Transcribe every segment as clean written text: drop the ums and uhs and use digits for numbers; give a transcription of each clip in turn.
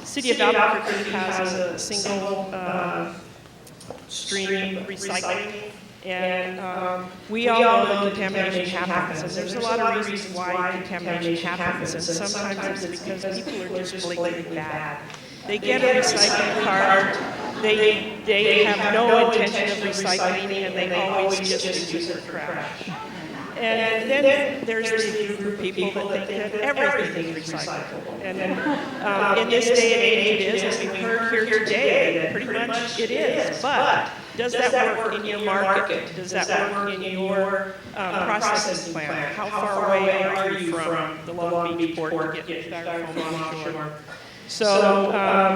City of Albuquerque has a single stream recycling, and we all know that contamination happens, and there's a lot of reasons why contamination happens, and sometimes it's because people are just blatantly bad. They get a recycling cart, they have no intention of recycling, and they always just use it for trash. And then there's the group of people that think that everything is recyclable. And in this day and age it is, as we've heard here today, pretty much it is. But does that work in your market? Does that work in your processing plant? How far away are you from the Long Beach port to get styrofoam offshore? So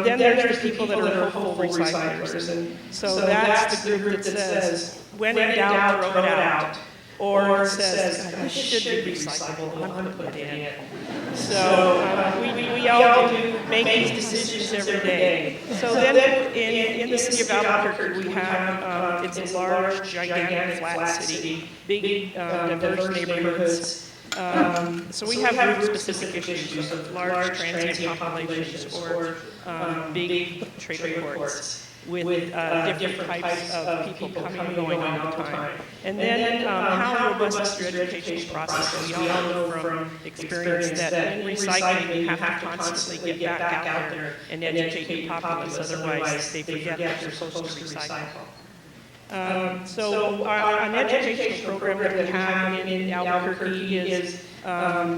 then there's the people that are hopeful recyclers. And so that's the group that says, when in doubt, throw it out. Or says, this should be recyclable, I'm going to put it in. So we all do make these decisions every day. So then in the City of Albuquerque, we have, it's a large, gigantic, flat city, big, diverse neighborhoods. So we have group-specific issues of large transient populations or big trailer courts with different types of people coming and going all the time. And then how robust is your educational process? We all know from experience that in recycling you have to constantly get back out there and educate the populace, otherwise they forget that they're supposed to recycle. So an educational program that we have in Albuquerque is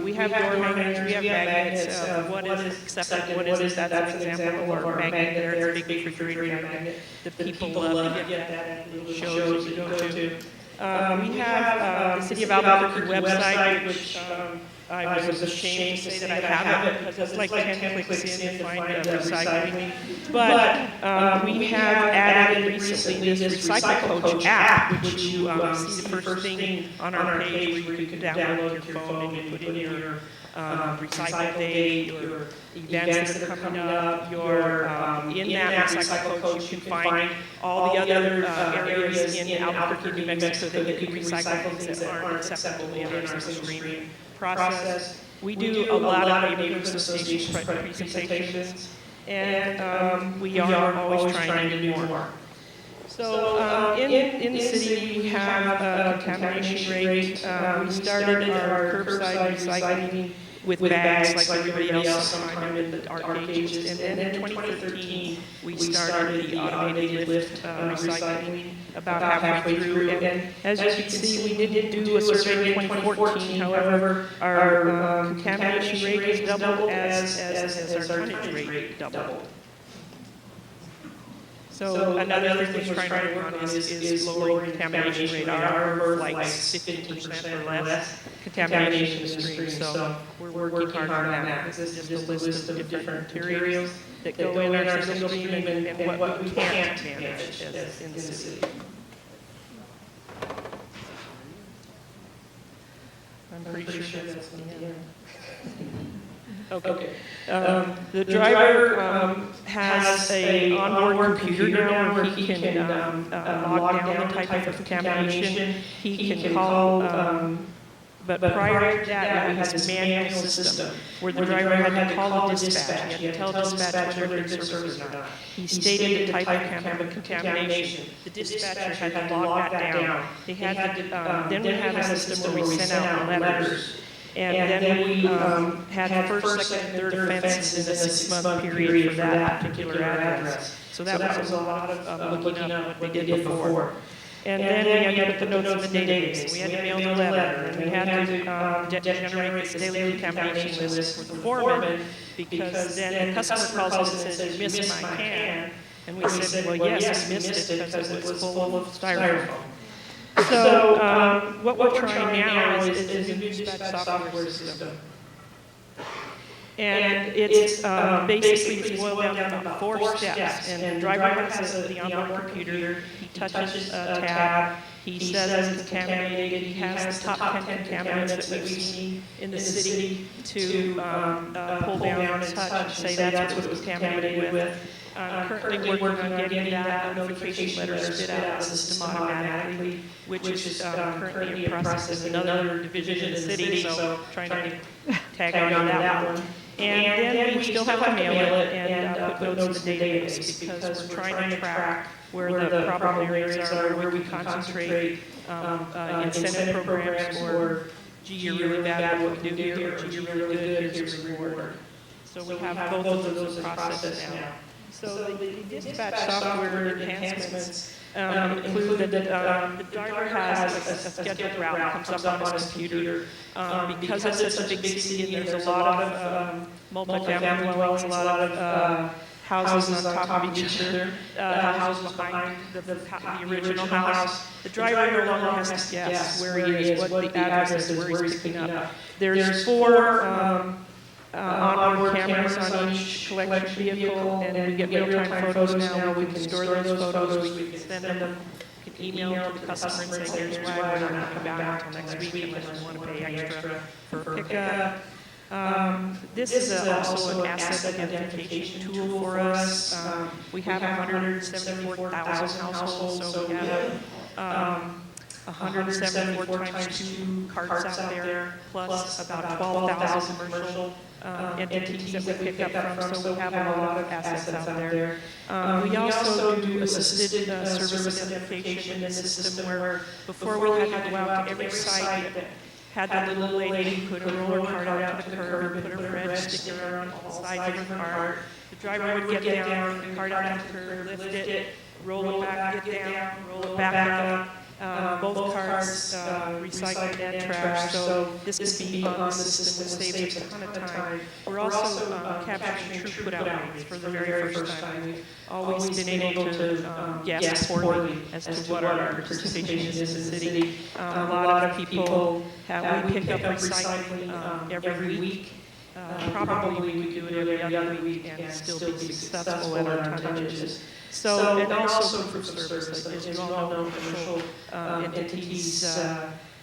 we have door magnets, we have magnets, what is accepted, what isn't. That's an example of a magnet there. It's a big refrigerator magnet that people love to get at little shows you go to. We have the City of Albuquerque website, which I was ashamed to say that I haven't, because it's like 10 clicks in to find recycling. But we have added recently this Recycle Coach app, which you see the first thing on our page where you can download your phone and put in your recycle date, your events that are coming up, in that Recycle Coach you can find all the other areas in Albuquerque, New Mexico that you can recycle things that aren't acceptable in our stream process. We do a lot of neighborhood association presentations, and we are always trying to do more. So in the city we have a contamination rate. We started our curbside recycling with bags like everybody else sometime in the arc ages, and then in 2013 we started the automated lift recycling about halfway through, and as you can see we didn't do a survey in 2014, however our contamination rate has doubled as our tonnage rate doubled. So another thing we're trying to work on is lowering contamination rate. Our like 15% or less contamination in the stream. So we're working hard on that. This is just a list of different materials that go in our single stream and what we can't manage in the city. I'm pretty sure that's the end. Okay. The driver has an onboard computer now where he can log down the type of contamination. He can call, but prior to that, he has a manual system where the driver had to call the dispatch. He had to tell dispatch whether they're in service or not. He stated the type of contamination. The dispatcher had to log that down. They had to, then we had a system where we sent out letters. And then we had first, second, third offenses in a 6-month period for that particular address. So that was a lot of looking up what they did before. And then we had to put the notes in the database. We had to mail the letter, and we had to generate this daily contamination list for the foreman, because then the customer calls us and says, "You missed my can." And we said, "Well, yes, we missed it because it was full of styrofoam." So what we're trying now is a new dispatch software system. And it's basically it's boiled down to about 4 steps. And the driver has the onboard computer. He touches a tab. He says it's contaminated. He has the top 10 contaminants that we've seen in the city to pull down and touch and say that's what it was contaminated with. Currently working on getting that notification letter spit out of the system automatically, which is currently in process in another division of the city, so trying to tag on to that one. And then we still have to mail it and put notes in the database because we're trying to track where the problem areas are, where we can concentrate incentive programs for, gee, you're really bad at what you do here, or gee, you're really good, here's your reward. So we have both of those in process now. So the dispatch software enhancements include that the driver has a scheduled route that comes up on his computer. Because it's such a big city and there's a lot of multifamily dwellings, a lot of houses on top of each other, houses behind the original house. The driver no longer has to guess where he is, what the address is, where he's picking up. There's 4 onboard cameras on each collection vehicle, and we get real-time photos now. We can store those photos, we can send them, we can email to the customer and say, here's why we're not coming back until next week unless you want to pay extra for pickup. This is also an asset identification tool for us. We have 174,000 households, so we have 174 times 2 carts out there, plus about 12,000 commercial entities that we pick up from, so we have a lot of assets out there. We also do assisted service identification in the system where before we had to go out to every site that had the little lady put a roller cart out to the curb, put her red sticker on all sides of her cart. The driver would get down, the cart out to the curb, lift it, roll it back, get down, roll it back up. Both carts recycle and trash, so this can be on the system, which saves a ton of time. We're also capturing true put-out rates for the very first time. We've always been able to guess poorly as to what our participation is in the city. A lot of people we pick up recycling every week. Probably we could do it every other week and still be successful at our tonnages. So, and also proof of service, like, as you all know, commercial entities,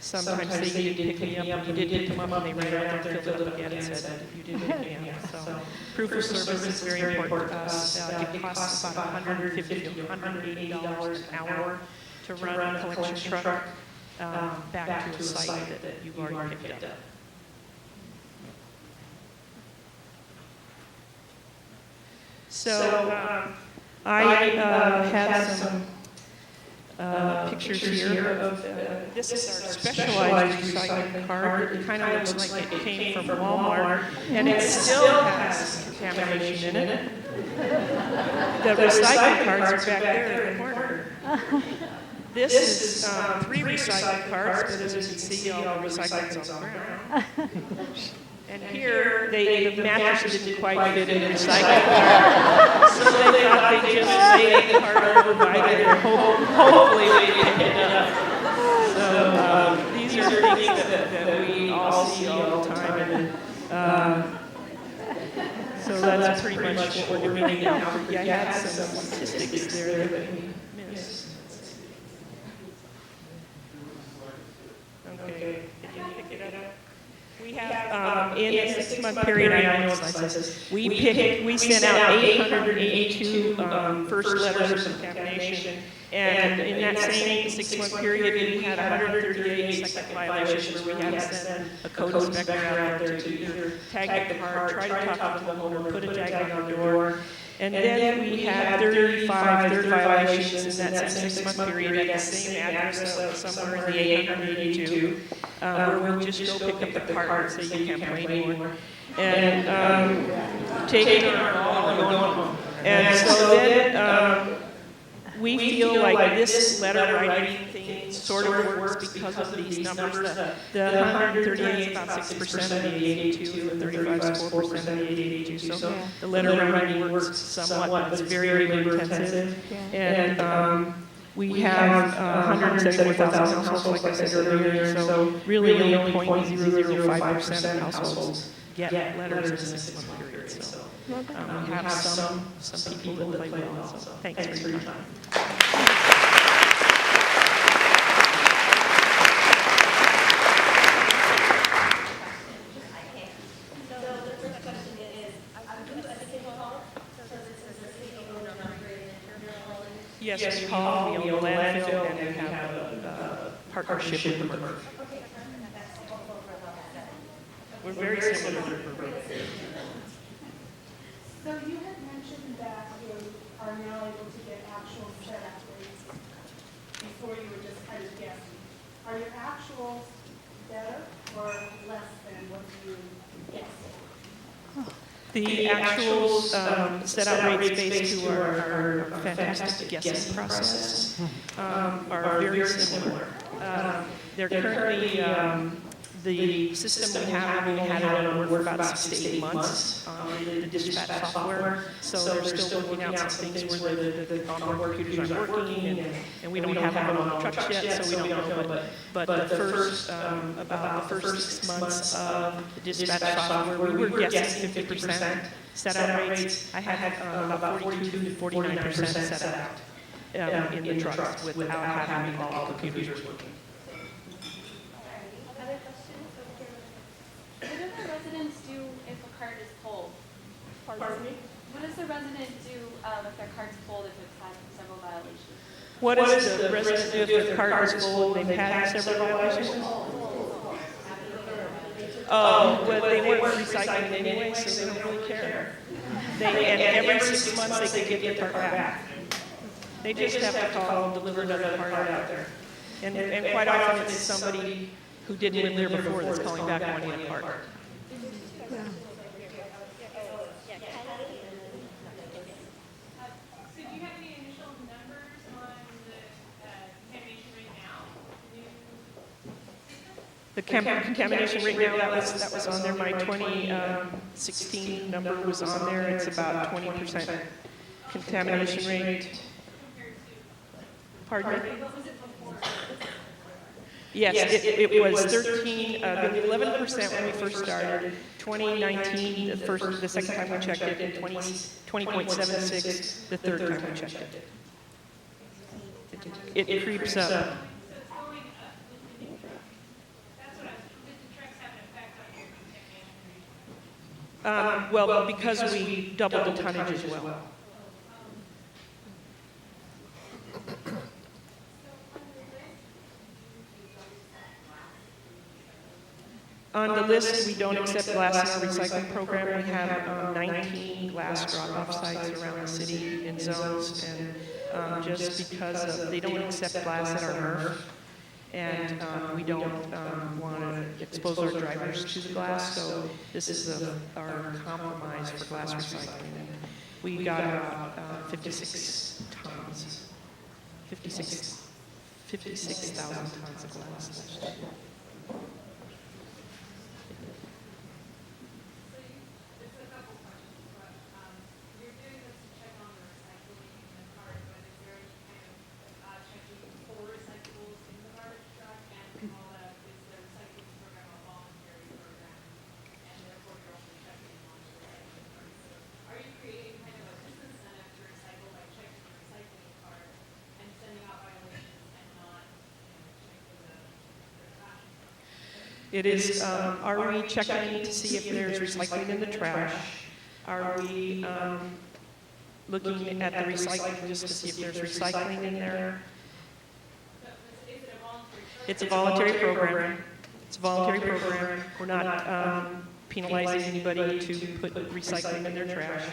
sometimes they did pick me up, and you did pick them up, and they ran out there and filled it up again and said, you did pick me up. So proof of service is very important to us. It costs about $150 to $180 an hour to run a collection truck back to a site that you've already picked up. So I had some pictures here of this is our specialized recycling cart. It kind of looks like it came from Walmart, and it still has contamination in it. The recycling carts are back there in the corner. This is 3 recycling carts, but as you can see, all the recycling's on the ground. And here, the mattress didn't quite fit in the recycling cart, so they thought they just laid the cart over by there, hopefully they pick it up. So these are things that we all see all the time. And, so that's pretty much what we're doing now. Yeah, I had some statistics there that we missed. Okay, did you pick it up? We have, in a 6-month period, I know it's Lises, we sent out 882 first letters of contamination, and in that same 6-month period, we had 138 second violations where we had to send a code inspector out there to either tag the car, try to talk to the homeowner, put a tag on the door. And then we had 35 third violations in that same 6-month period at the same address, somewhere in the 882, where we just go pick up the cart and say you can't play anymore. And take it all and go home. And so then we feel like this letter writing thing sort of works because of these numbers. The 138 is about 6% of the 882, and 35 is 4% of the 882. So the letter writing works somewhat, but it's very labor intensive. And we have 174,000 households, like I said earlier, so really only 0.005% of households get letters in a 6-month period. So we have some people that play well. So thanks for your time. Yes, we haul, we own the landfill, and we have a partnership with the MRF. We're very similar to the MRF. So you had mentioned that you are now able to get actual setup rates. Before you were just kind of guessing. Are your actuals better or less than what you guessed? The actual set-out rates based to our fantastic guessing process are very similar. They're currently, the system we have, we had it on board for about 6 to 8 months, the dispatch software. So they're still working out some things where the onboard computers aren't working, and we don't have them on the trucks yet, so we don't know. But the first, about the first 6 months of the dispatch software, we were guessing 50% set-out rates. I had about 42 to 49% set-out in the trucks without having all the computers working. Other questions? What do the residents do if a cart is pulled? Pardon me? What does the resident do if their cart's pulled if it's had several violations? What does the resident do if the cart is full and they've had several violations? Oh, well, they weren't recycling anyway, so they don't really care. And every 6 months they could get their cart back. They just have to call and deliver another cart out there. And quite often it's somebody who didn't live there before that's calling back wanting a cart. The contamination rate now, that was on there. My 2016 number was on there. It's about 20% contamination rate. Pardon me? Yes, it was 11% when we first started. 2019, the second time we checked it, and 20.76 the third time we checked it. It creeps up. Well, because we doubled the tonnage as well. On the list, we don't accept glass in our recycling program. We have 19 glass drop-off sites around the city in zones, and just because they don't accept glass at our MRF, and we don't want to expose our drivers to the glass, so this is our compromise for glass recycling. And we got about 56 tons, 56,000 tons of glass last year. It is, are we checking to see if there's recycling in the trash? Are we looking at the recycling just to see if there's recycling in there? It's a voluntary program. It's a voluntary program. We're not penalizing anybody to put recycling in their trash,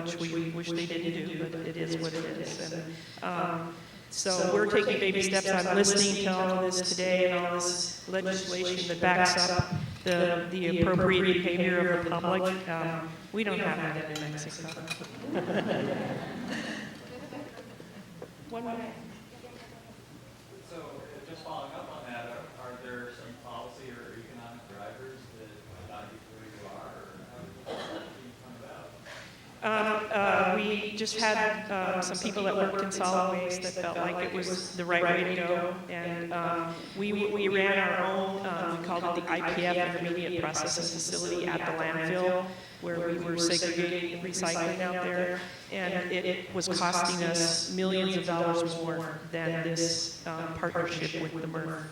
which we wish they didn't do, but it is what it is. And, so we're taking baby steps. I'm listening to all of this today and all this legislation that backs up the appropriate behavior of the public. We don't have that in Mexico. One more. So just following up on that, are there some policy or economic drivers that got you where you are, or how did you come about? We just had some people that worked in solid waste that felt like it was the right way to go, and we ran our own, we called it the IPF, Intermediate Processing Facility, at the landfill, where we were segregating recycling out there, and it was costing us millions of dollars more than this partnership with the MRF.